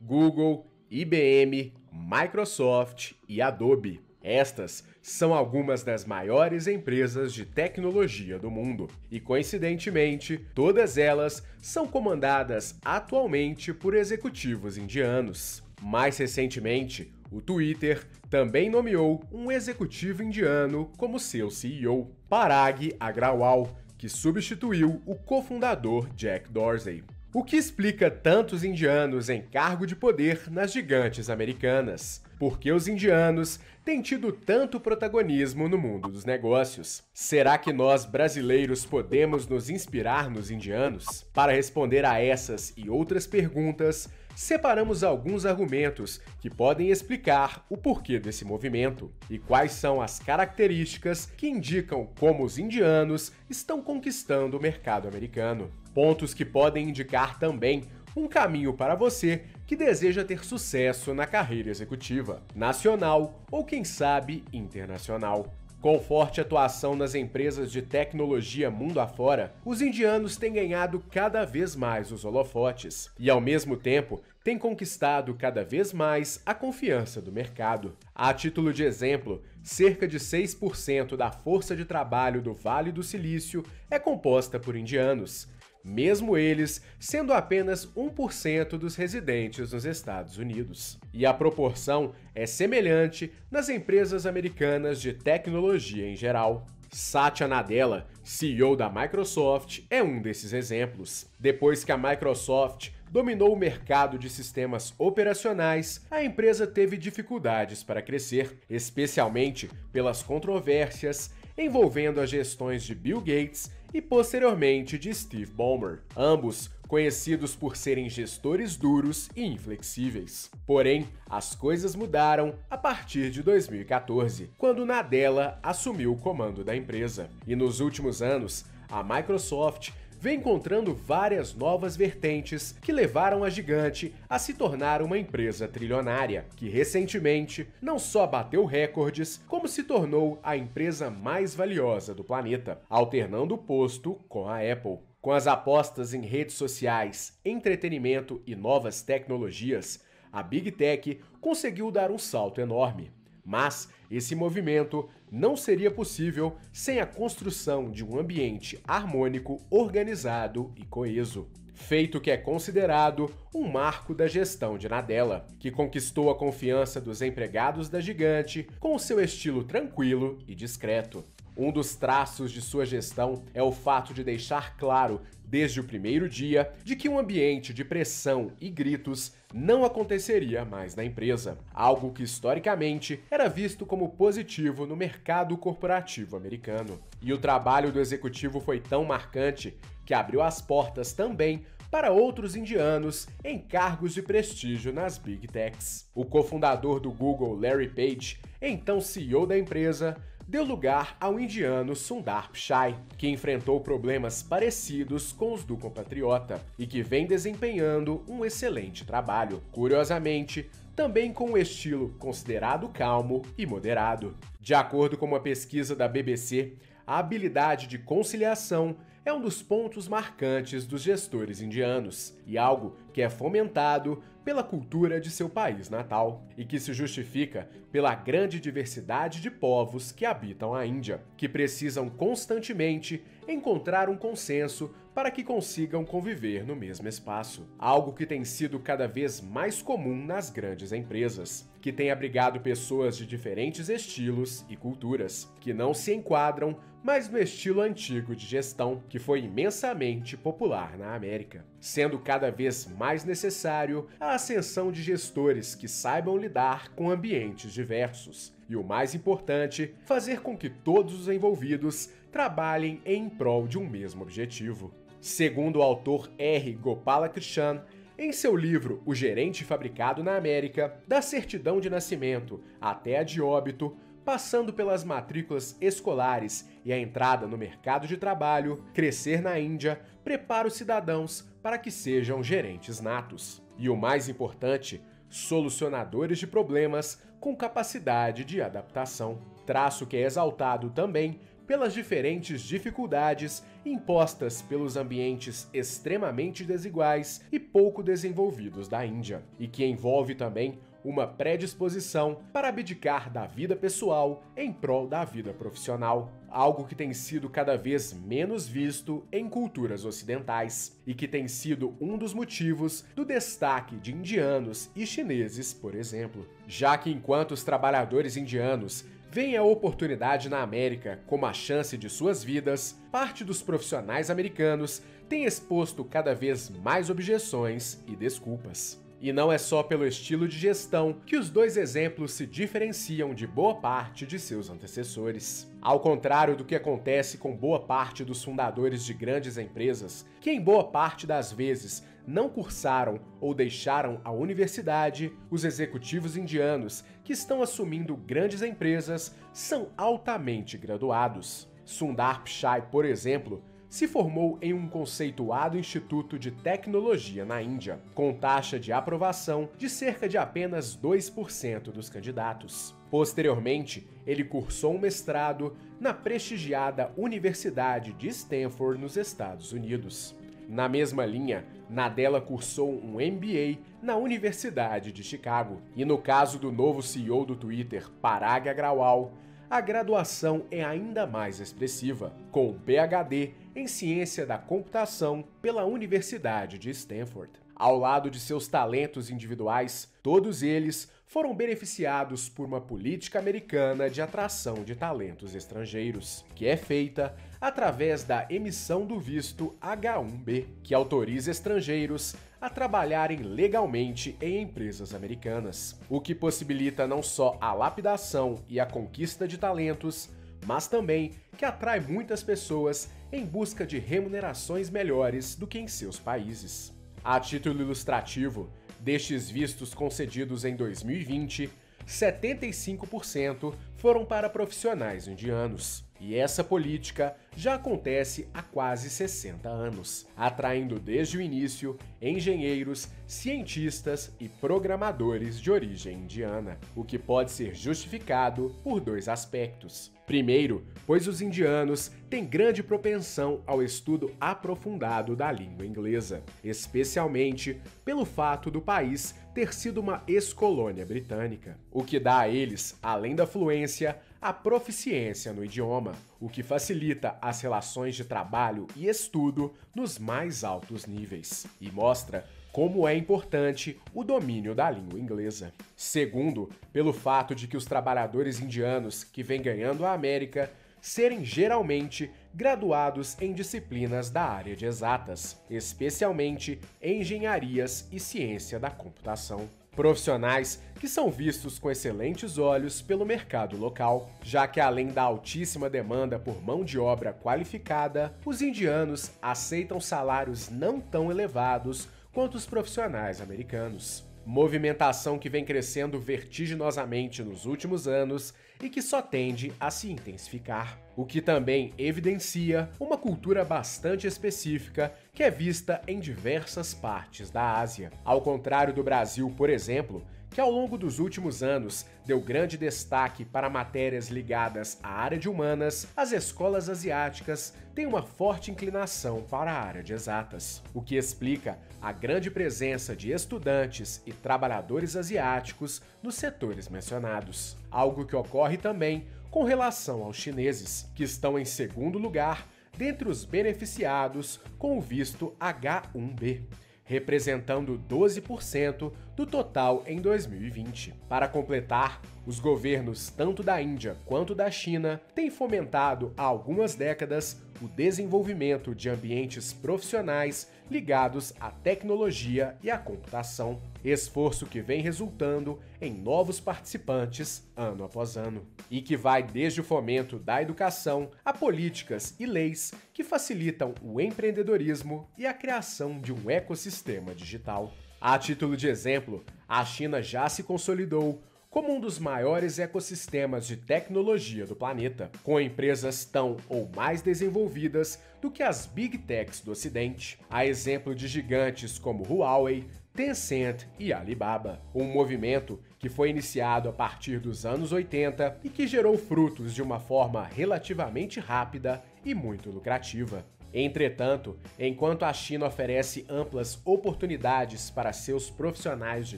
Google, IBM, Microsoft e Adobe. Estas são algumas das maiores empresas de tecnologia do mundo e, coincidentemente, todas elas são comandadas atualmente por executivos indianos. Mais recentemente, o Twitter também nomeou um executivo indiano como seu CEO, Parag Agrawal, que substituiu o cofundador Jack Dorsey. O que explica tantos indianos em cargo de poder nas gigantes americanas? Por que os indianos têm tido tanto protagonismo no mundo dos negócios? Será que nós, brasileiros, podemos nos inspirar nos indianos? Para responder a essas e outras perguntas, separamos alguns argumentos que podem explicar o porquê desse movimento e quais são as características que indicam como os indianos estão conquistando o mercado americano. Pontos que podem indicar também um caminho para você que deseja ter sucesso na carreira executiva, nacional ou, quem sabe, internacional. Com forte atuação nas empresas de tecnologia mundo afora, os indianos têm ganhado cada vez mais os holofotes e, ao mesmo tempo, têm conquistado cada vez mais a confiança do mercado. A título de exemplo, cerca de 6% da força de trabalho do Vale do Silício é composta por indianos, mesmo eles sendo apenas 1% dos residentes nos Estados Unidos. E a proporção é semelhante nas empresas americanas de tecnologia em geral. Satya Nadella, CEO da Microsoft, é um desses exemplos. Depois que a Microsoft dominou o mercado de sistemas operacionais, a empresa teve dificuldades para crescer, especialmente pelas controvérsias envolvendo as gestões de Bill Gates e posteriormente de Steve Ballmer, ambos conhecidos por serem gestores duros e inflexíveis. Porém, as coisas mudaram a partir de 2014, quando Nadella assumiu o comando da empresa. E nos últimos anos, a Microsoft vem encontrando várias novas vertentes que levaram a gigante a se tornar uma empresa trilionária, que recentemente não só bateu recordes, como se tornou a empresa mais valiosa do planeta, alternando o posto com a Apple. Com as apostas em redes sociais, entretenimento e novas tecnologias, a Big Tech conseguiu dar um salto enorme. Mas esse movimento não seria possível sem a construção de um ambiente harmônico, organizado e coeso. Feito que é considerado um marco da gestão de Nadella, que conquistou a confiança dos empregados da gigante com seu estilo tranquilo e discreto. Um dos traços de sua gestão é o fato de deixar claro, desde o primeiro dia, de que um ambiente de pressão e gritos não aconteceria mais na empresa, algo que historicamente era visto como positivo no mercado corporativo americano. E o trabalho do executivo foi tão marcante que abriu as portas também para outros indianos em cargos de prestígio nas Big Techs. O cofundador do Google, Larry Page, então CEO da empresa, deu lugar ao indiano Sundar Pichai, que enfrentou problemas parecidos com os do compatriota e que vem desempenhando um excelente trabalho. Curiosamente, também com um estilo considerado calmo e moderado. De acordo com uma pesquisa da BBC, a habilidade de conciliação é um dos pontos marcantes dos gestores indianos e algo que é fomentado pela cultura de seu país natal e que se justifica pela grande diversidade de povos que habitam a Índia, que precisam constantemente encontrar um consenso para que consigam conviver no mesmo espaço, algo que tem sido cada vez mais comum nas grandes empresas, que tem abrigado pessoas de diferentes estilos e culturas, que não se enquadram mais no estilo antigo de gestão, que foi imensamente popular na América, sendo cada vez mais necessário a ascensão de gestores que saibam lidar com ambientes diversos. E o mais importante, fazer com que todos os envolvidos trabalhem em prol de um mesmo objetivo. Segundo o autor R. Gopalakrishnan, em seu livro O Gerente Fabricado na América, da certidão de nascimento até a de óbito, passando pelas matrículas escolares e a entrada no mercado de trabalho, Crescer na Índia prepara os cidadãos para que sejam gerentes natos. E o mais importante, solucionadores de problemas com capacidade de adaptação. Traço que é exaltado também pelas diferentes dificuldades impostas pelos ambientes extremamente desiguais e pouco desenvolvidos da Índia, e que envolve também uma predisposição para abdicar da vida pessoal em prol da vida profissional, algo que tem sido cada vez menos visto em culturas ocidentais e que tem sido um dos motivos do destaque de indianos e chineses, por exemplo. Já que enquanto os trabalhadores indianos veem a oportunidade na América como a chance de suas vidas, parte dos profissionais americanos tem exposto cada vez mais objeções e desculpas. E não é só pelo estilo de gestão que os dois exemplos se diferenciam de boa parte de seus antecessores. Ao contrário do que acontece com boa parte dos fundadores de grandes empresas, que em boa parte das vezes não cursaram ou deixaram a universidade, os executivos indianos que estão assumindo grandes empresas são altamente graduados. Sundar Pichai, por exemplo, se formou em um conceituado instituto de tecnologia na Índia, com taxa de aprovação de cerca de apenas 2% dos candidatos. Posteriormente, ele cursou um mestrado na prestigiada Universidade de Stanford, nos Estados Unidos. Na mesma linha, Nadella cursou um MBA na Universidade de Chicago. E no caso do novo CEO do Twitter, Parag Agrawal, a graduação é ainda mais expressiva, com um PhD em Ciência da Computação pela Universidade de Stanford. Ao lado de seus talentos individuais, todos eles foram beneficiados por uma política americana de atração de talentos estrangeiros, que é feita através da emissão do visto H-1B, que autoriza estrangeiros a trabalharem legalmente em empresas americanas, o que possibilita não só a lapidação e a conquista de talentos, mas também que atrai muitas pessoas em busca de remunerações melhores do que em seus países. A título ilustrativo, destes vistos concedidos em 2020, 75% foram para profissionais indianos. E essa política já acontece há quase 60 anos, atraindo desde o início engenheiros, cientistas e programadores de origem indiana, o que pode ser justificado por dois aspectos. Primeiro, pois os indianos têm grande propensão ao estudo aprofundado da língua inglesa, especialmente pelo fato do país ter sido uma ex-colônia britânica, o que dá a eles, além da fluência, a proficiência no idioma, o que facilita as relações de trabalho e estudo nos mais altos níveis, e mostra como é importante o domínio da língua inglesa. Segundo, pelo fato de que os trabalhadores indianos que vêm ganhando a América serem geralmente graduados em disciplinas da área de exatas, especialmente engenharias e ciência da computação. Profissionais que são vistos com excelentes olhos pelo mercado local, já que além da altíssima demanda por mão de obra qualificada, os indianos aceitam salários não tão elevados quanto os profissionais americanos. Movimentação que vem crescendo vertiginosamente nos últimos anos e que só tende a se intensificar, o que também evidencia uma cultura bastante específica que é vista em diversas partes da Ásia. Ao contrário do Brasil, por exemplo, que ao longo dos últimos anos deu grande destaque para matérias ligadas à área de humanas, as escolas asiáticas têm uma forte inclinação para a área de exatas, o que explica a grande presença de estudantes e trabalhadores asiáticos nos setores mencionados, algo que ocorre também com relação aos chineses, que estão em segundo lugar dentre os beneficiados com o visto H-1B, representando 12% do total em 2020. Para completar, os governos tanto da Índia quanto da China têm fomentado há algumas décadas o desenvolvimento de ambientes profissionais ligados à tecnologia e à computação, esforço que vem resultando em novos participantes ano após ano, e que vai desde o fomento da educação a políticas e leis que facilitam o empreendedorismo e a criação de um ecossistema digital. A título de exemplo, a China já se consolidou como um dos maiores ecossistemas de tecnologia do planeta, com empresas tão ou mais desenvolvidas do que as Big Techs do Ocidente, a exemplo de gigantes como Huawei, Tencent e Alibaba. Um movimento que foi iniciado a partir dos anos 80 e que gerou frutos de uma forma relativamente rápida e muito lucrativa. Entretanto, enquanto a China oferece amplas oportunidades para seus profissionais de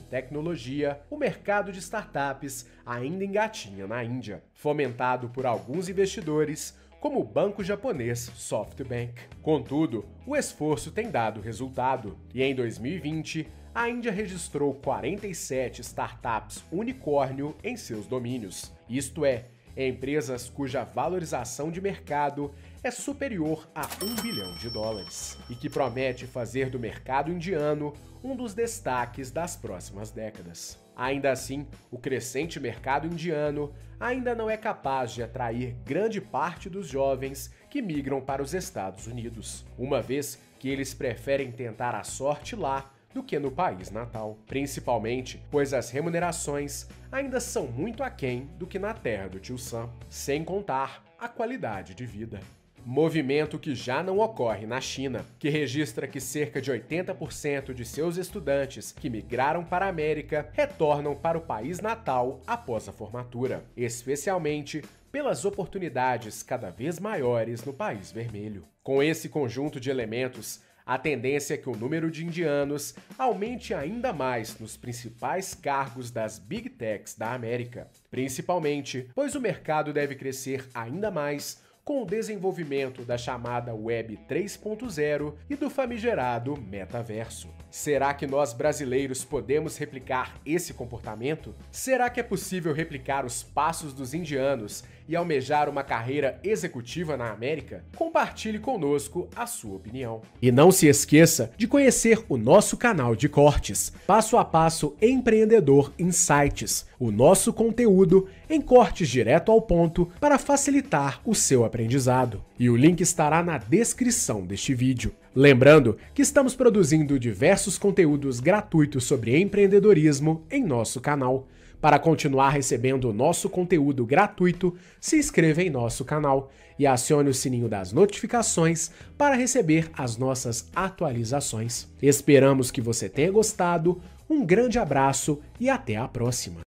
tecnologia, o mercado de startups ainda engatinha na Índia, fomentado por alguns investidores, como o banco japonês SoftBank. Contudo, o esforço tem dado resultado, e em 2020, a Índia registrou 47 startups unicórnio em seus domínios, isto é, empresas cuja valorização de mercado é superior a $1 bilhão, e que promete fazer do mercado indiano um dos destaques das próximas décadas. Ainda assim, o crescente mercado indiano ainda não é capaz de atrair grande parte dos jovens que migram para os Estados Unidos, uma vez que eles preferem tentar a sorte lá do que no país natal, principalmente pois as remunerações ainda são muito aquém do que na terra do tio Sam, sem contar a qualidade de vida. Movimento que já não ocorre na China, que registra que cerca de 80% de seus estudantes que migraram para a América retornam para o país natal após a formatura, especialmente pelas oportunidades cada vez maiores no país vermelho. Com esse conjunto de elementos, a tendência é que o número de indianos aumente ainda mais nos principais cargos das Big Techs da América, principalmente pois o mercado deve crescer ainda mais com o desenvolvimento da chamada Web 3.0 e do famigerado metaverso. Será que nós brasileiros podemos replicar esse comportamento? Será que é possível replicar os passos dos indianos e almejar uma carreira executiva na América? Compartilhe conosco a sua opinião. E não se esqueça de conhecer o nosso canal de cortes, Passo a Passo Empreendedor Insights, o nosso conteúdo em cortes direto ao ponto para facilitar o seu aprendizado. E o link estará na descrição deste vídeo. Lembrando que estamos produzindo diversos conteúdos gratuitos sobre empreendedorismo em nosso canal. Para continuar recebendo o nosso conteúdo gratuito, se inscreva em nosso canal e acione o sininho das notificações para receber as nossas atualizações. Esperamos que você tenha gostado, um grande abraço e até a próxima!